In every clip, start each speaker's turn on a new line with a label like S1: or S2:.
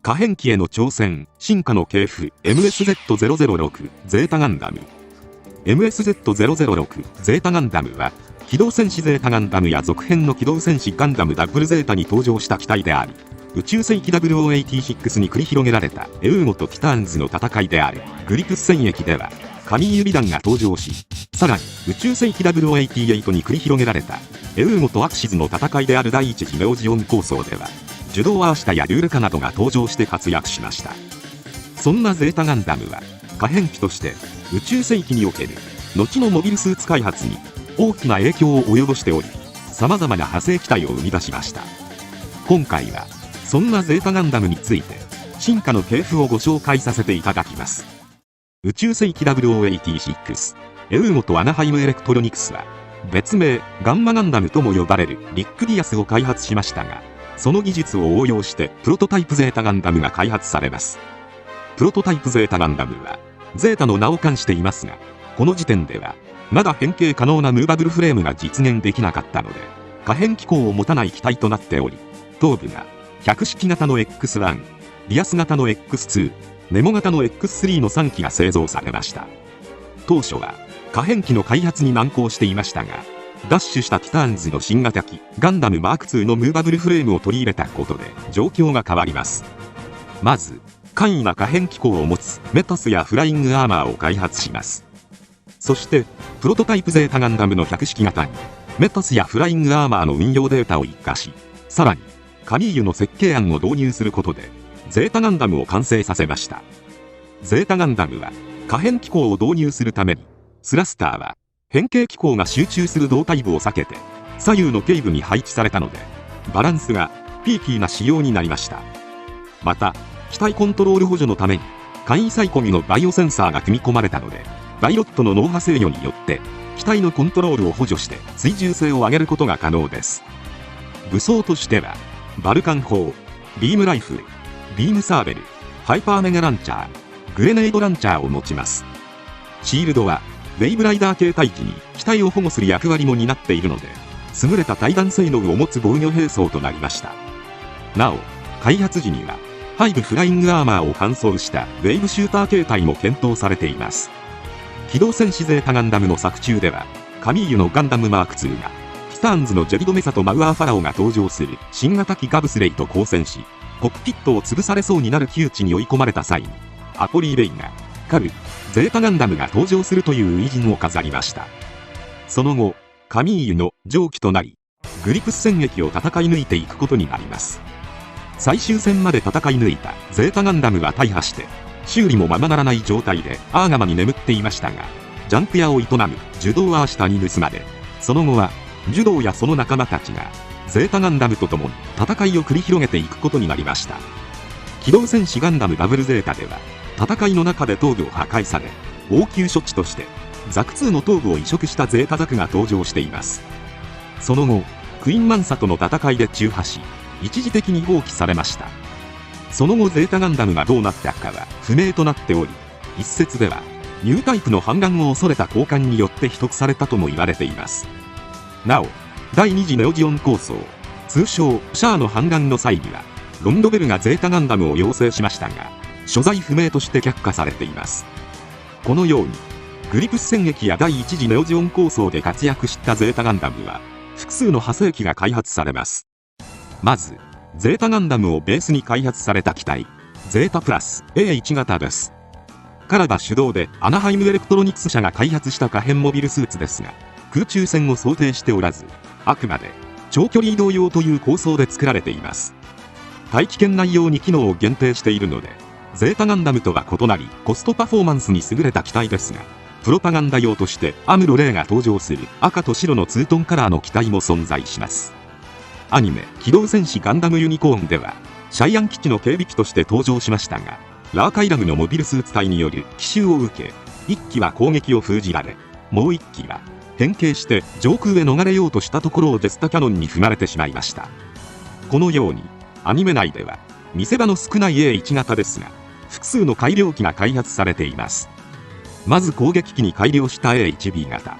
S1: 可変機への挑戦、進化の系譜 MSZ006 ゼータガンダム。 MSZ006 ゼータガンダムは機動戦士ゼータガンダムや続編の機動戦士ガンダムダブルゼータに登場した機体であり、宇宙世紀0086に繰り広げられたエウーゴとティターンズの戦いであるグリプス戦役では神指弾が登場し、さらに宇宙世紀0088に繰り広げられたエウーゴとアクシズの戦いである第一次ネオジオン構想ではジュドーアーシタやルールカなどが登場して活躍しました。そんなゼータガンダムは可変機として宇宙世紀における後のモビルスーツ開発に大きな影響を及ぼしており、様々な派生機体を生み出しました。今回はそんなゼータガンダムについて進化の系譜をご紹介させていただきます。宇宙世紀0086エウーゴとアナハイムエレクトロニクスは別名ガンマガンダムとも呼ばれるリック・ディアスを開発しましたが、その技術を応用してプロトタイプゼータガンダムが開発されます。プロトタイプゼータガンダムはゼータの名を冠していますが、この時点ではまだ変形可能なムーバブルフレームが実現できなかったので可変機構を持たない機体となっており、頭部が100式型の X1、リアス型の X2、ネモ型の X3 の3機が製造されました。当初は可変機の開発に難航していましたが、ダッシュしたティターンズの新型機ガンダムマーク2のムーバブルフレームを取り入れたことで状況が変わります。まず簡易な可変機構を持つメタスやフライングアーマーを開発します。そしてプロトタイプゼータガンダムの100式型にメタスやフライングアーマーの運用データを活かし、さらにカミーユの設計案を導入することでゼータガンダムを完成させました。ゼータガンダムは可変機構を導入するためにスラスターは変形機構が集中する胴体部を避けて左右の頸部に配置されたのでバランスがピーキーな仕様になりました。また機体コントロール補助のために簡易サイコミのバイオセンサーが組み込まれたので、パイロットの脳波制御によって機体のコントロールを補助して追従性を上げることが可能です。武装としてはバルカン砲、ビームライフル、ビームサーベル、ハイパーメガランチャー、グレネードランチャーを持ちます。シールドはウェイブライダー形態機に機体を保護する役割も担っているので、優れた対弾性能を持つ防御兵装となりました。なお開発時にはハイブフライングアーマーを換装したウェイブシューター形態も検討されています。機動戦士ゼータガンダムの作中ではカミーユのガンダムマーク2がティターンズのジェリドメサとマウアーファラオが登場する新型機ガブスレイと交戦し、コックピットを潰されそうになる窮地に追い込まれた際にアポリー・ベイがカル・ゼータガンダムが登場するという偉人を飾りました。その後カミーユの上記となりグリプス戦役を戦い抜いていくことになります。最終戦まで戦い抜いたゼータガンダムは大破して修理もままならない状態でアーガマに眠っていましたが、ジャンプ屋を営むジュドーアーシタに盗まれ、その後はジュドーやその仲間たちがゼータガンダムと共に戦いを繰り広げていくことになりました。機動戦士ガンダムダブルゼータでは戦いの中で頭部を破壊され、応急処置としてザク2の頭部を移植したゼータザクが登場しています。その後クインマンサとの戦いで中破し一時的に放棄されました。その後ゼータガンダムがどうなったかは不明となっており、一説ではニュータイプの反乱を恐れた高官によって秘匿されたとも言われています。なお第2次ネオジオン構想通称シャアの反乱の際にはロンドベルがゼータガンダムを要請しましたが所在不明として却下されています。このようにグリプス戦役や第1次ネオジオン構想で活躍したゼータガンダムは複数の派生機が開発されます。まずゼータガンダムをベースに開発された機体ゼータプラス A1 型です。カラバ主導でアナハイムエレクトロニクス社が開発した可変モビルスーツですが、空中戦を想定しておらずあくまで長距離移動用という構想で作られています。大気圏内用に機能を限定しているのでゼータガンダムとは異なりコストパフォーマンスに優れた機体ですが、プロパガンダ用としてアムロ・レイが登場する赤と白のツートンカラーの機体も存在します。アニメ「機動戦士ガンダムユニコーン」ではシャイアン基地の警備機として登場しましたが、ラーカイラムのモビルスーツ隊による奇襲を受け1機は攻撃を封じられ、もう1機は変形して上空へ逃れようとしたところをジェスタキャノンに踏まれてしまいました。このようにアニメ内では見せ場の少ない A1 型ですが複数の改良機が開発されています。まず攻撃機に改良した A1B 型、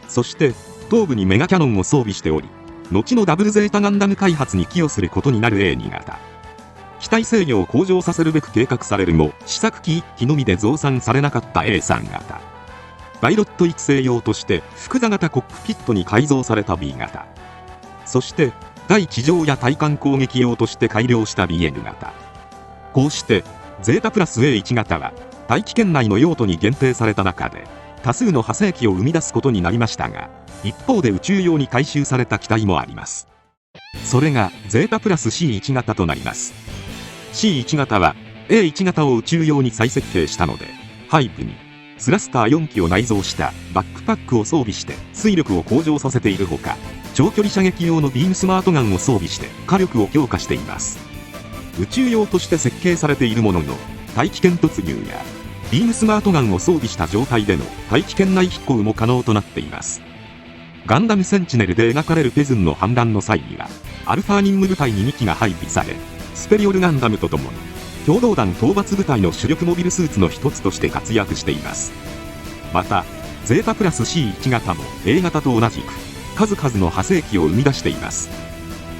S1: そして頭部にメガキャノンを装備しており後のダブルゼータガンダム開発に寄与することになる A2 型、機体制御を向上させるべく計画されるも、試作機1機のみで増産されなかった A3 型。パイロット育成用として複座型コックピットに改造された B 型。そして、対地上や対艦攻撃用として改良した BN 型。こうして、ゼータプラス A1 型は、大気圏内の用途に限定された中で、多数の派生機を生み出すことになりましたが、一方で宇宙用に改修された機体もあります。それが、ゼータプラス C1 型となります。C1 型は A1 型を宇宙用に再設計したので、背部にスラスター4機を内蔵したバックパックを装備して推力を向上させているほか、長距離射撃用のビームスマートガンを装備して火力を強化しています。宇宙用として設計されているものの、大気圏突入やビームスマートガンを装備した状態での大気圏内飛行も可能となっています。ガンダムセンチネルで描かれるペズンの反乱の際には、アルファ任務部隊に2機が配備され、スペリオルガンダムとともに共同弾討伐部隊の主力モビルスーツの一つとして活躍しています。またゼータプラス C1 型も A 型と同じく数々の派生機を生み出しています。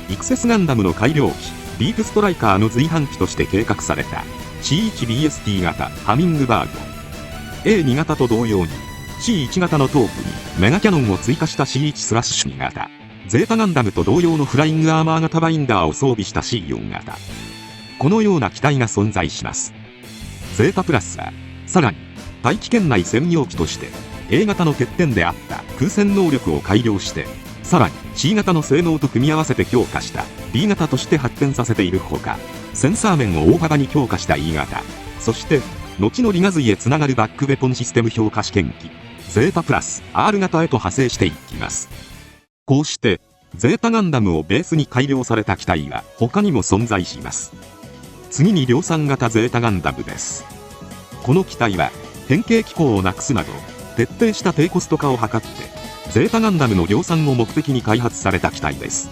S1: イクセスガンダムの改良機ディープストライカーの随伴機として計画された C1BST 型ハミングバード、 A2 型と同様に C1 型の頭部にメガキャノンを追加した C1 スラッシュ2型、ゼータガンダムと同様のフライングアーマー型バインダーを装備した C4 型、このような機体が存在します。ゼータプラスはさらに大気圏内専用機として A 型の欠点であった空戦能力を改良して、さらに C 型の性能と組み合わせて強化した B 型として発展させているほか、センサー面を大幅に強化した E 型、そして後のリガ髄へつながるバックウェポンシステム評価試験機ゼータプラス R 型へと派生していきます。こうしてゼータガンダムをベースに改良された機体は他にも存在します。次に量産型ゼータガンダムです。この機体は変形機構をなくすなど徹底した低コスト化を図ってゼータガンダムの量産を目的に開発された機体です。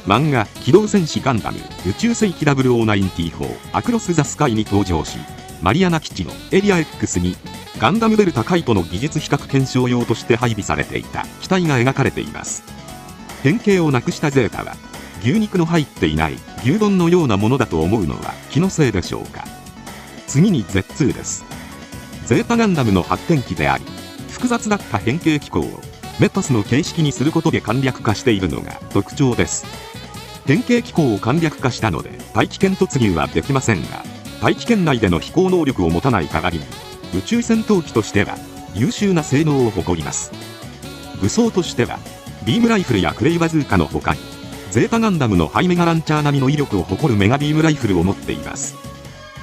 S1: 漫画機動戦士ガンダム宇宙世紀0094アクロス・ザ・スカイに登場し、マリアナ基地のエリア X にガンダムベルタカイトの技術比較検証用として配備されていた機体が描かれています。変形をなくしたゼータは牛肉の入っていない牛丼のようなものだと思うのは気のせいでしょうか。次に Z2 です。ゼータガンダムの発展機であり、複雑だった変形機構をメタスの形式にすることで簡略化しているのが特徴です。変形機構を簡略化したので大気圏突入はできませんが、大気圏内での飛行能力を持たない代わりに宇宙戦闘機としては優秀な性能を誇ります。武装としてはビームライフルやクレイバズーカの他にゼータガンダムのハイメガランチャー並みの威力を誇るメガビームライフルを持っています。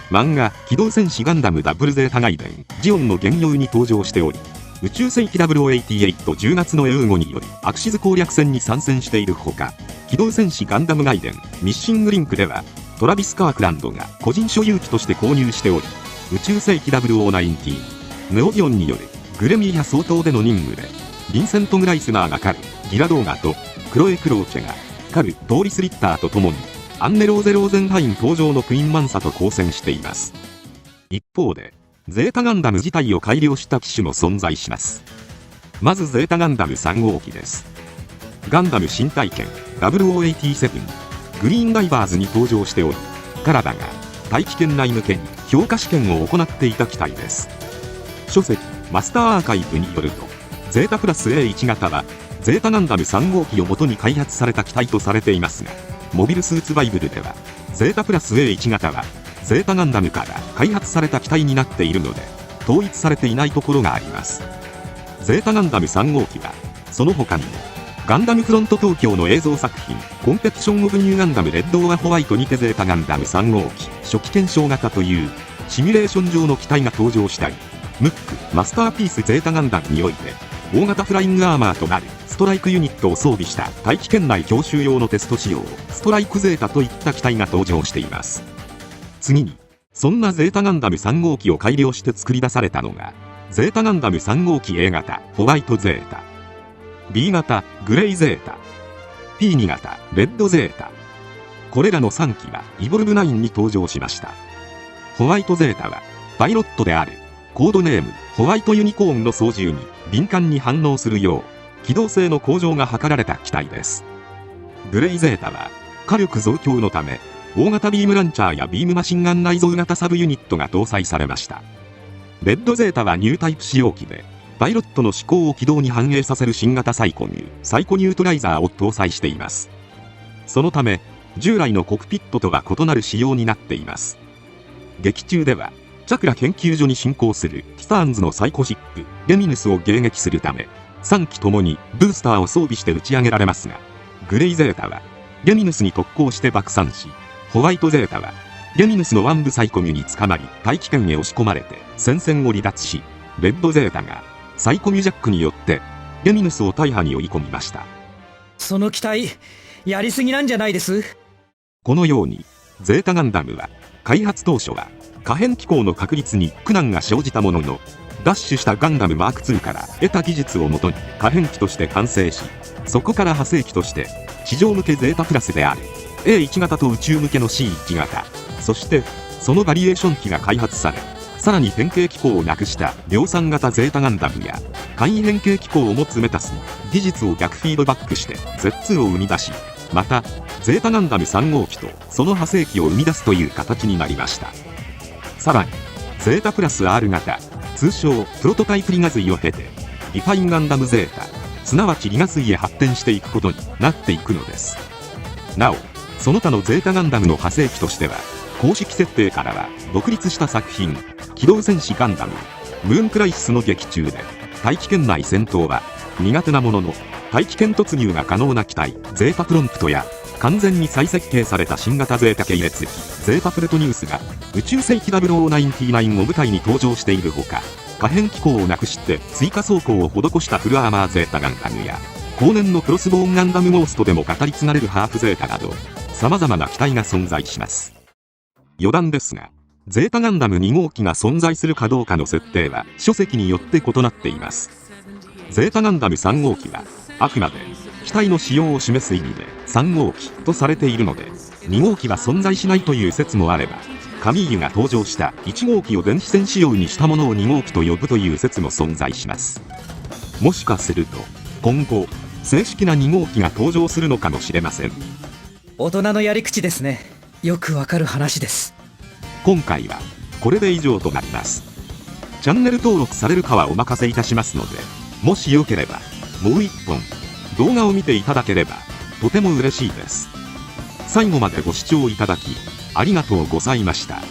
S1: 漫画機動戦士ガンダムダブルゼータガイデンジオンの原用に登場しており、宇宙世紀008810月のエウーゴによりアクシズ攻略戦に参戦しているほか、機動戦士ガンダムガイデンミッシングリンクではトラビス・カークランドが個人所有機として購入しており、宇宙世紀0090ネオディオンによるグレミーヤ総統での任務でヴィンセント・グライスナーが狩るギラドーガとクロエ・クローチェが狩るトーリス・リッターと共にアンネ・ローゼ・ローゼンハイン登場のクイーン・マンサと交戦しています。一方でゼータガンダム自体を改良した機種も存在します。まずゼータガンダム3号機です。ガンダム新体験0087グリーンダイバーズに登場しており、カラダが大気圏内向けに評価試験を行っていた機体です。書籍マスターアーカイブによると、ゼータプラス A1 型はゼータガンダム3号機を元に開発された機体とされていますが、モビルスーツバイブルではゼータプラス A1 型はゼータガンダムから開発された機体になっているので統一されていないところがあります。ゼータガンダム3号機はその他にもガンダムフロント東京の映像作品コンペティションオブニューガンダムレッドオアホワイトにてゼータガンダム3号機初期検証型というシミュレーション上の機体が登場したり、ムックマスターピースゼータガンダムにおいて大型フライングアーマーとなるストライクユニットを装備した大気圏内強襲用のテスト仕様ストライクゼータといった機体が登場しています。次にそんなゼータガンダム3号機を改良して作り出されたのがゼータガンダム3号機 A 型ホワイトゼータ、 B 型グレイゼータ、 P2 型レッドゼータ、これらの3機はイボルブ9に登場しました。ホワイトゼータはパイロットであるコードネームホワイトユニコーンの操縦に敏感に反応するよう機動性の向上が図られた機体です。グレイゼータは火力増強のため大型ビームランチャーやビームマシンガン内蔵型サブユニットが搭載されました。レッドゼータはニュータイプ使用機で、パイロットの思考を軌道に反映させる新型サイコニュートライザーを搭載しています。そのため、従来のコクピットとは異なる仕様になっています。劇中では、チャクラ研究所に進行するティターンズのサイコシップ、ゲミヌスを迎撃するため、3機ともにブースターを装備して打ち上げられますが、グレイゼータは、ゲミヌスに特攻して爆散し、ホワイトゼータは、ゲミヌスの腕部サイコミュに捕まり、大気圏へ押し込まれて戦線を離脱し、レッドゼータが、サイコミュジャックによって、ゲミヌスを大破に追い込みました。
S2: その機体、やりすぎなんじゃないです？
S1: このように、ゼータガンダムは、開発当初は、可変機構の確立に苦難が生じたものの、ダッシュしたガンダムマーク2から得た技術をもとに可変機として完成し、そこから派生機として、地上向けゼータプラスである A1 型と宇宙向けの C1 型、そしてそのバリエーション機が開発され、さらに変形機構をなくした量産型ゼータガンダムや簡易変形機構を持つメタスに技術を逆フィードバックして Z2 を生み出し、またゼータガンダム3号機とその派生機を生み出すという形になりました。さらにゼータプラス R 型、通称プロトタイプリガ水を経てリファインガンダムゼータ、すなわちリガ水へ発展していくことになっていくのです。なおその他のゼータガンダムの派生機としては、公式設定からは独立した作品、機動戦士ガンダムムーンクライシスの劇中で、大気圏内戦闘は苦手なものの大気圏突入が可能な機体ゼータプロンプトや、完全に再設計された新型ゼータ系列機ゼータプルトニュースが宇宙世紀0099を舞台に登場しているほか、可変機構をなくして追加装甲を施したフルアーマーゼータガンダムや、後年のクロスボーンガンダムモーストでも語り継がれるハーフゼータなど、様々な機体が存在します。余談ですが、ゼータガンダム2号機が存在するかどうかの設定は書籍によって異なっています。ゼータガンダム3号機はあくまで機体の仕様を示す意味で3号機とされているので、2号機は存在しないという説もあれば、カミーユが登場した1号機を電子戦仕様にしたものを2号機と呼ぶという説も存在します。もしかすると今後正式な2号機が登場するのかもしれません。
S2: 大人のやり口ですね。よくわかる話です。
S1: 今回はこれで以上となります。チャンネル登録されるかはお任せいたしますので、もしよければもう一本動画を見ていただければとても嬉しいです。最後までご視聴いただきありがとうございました。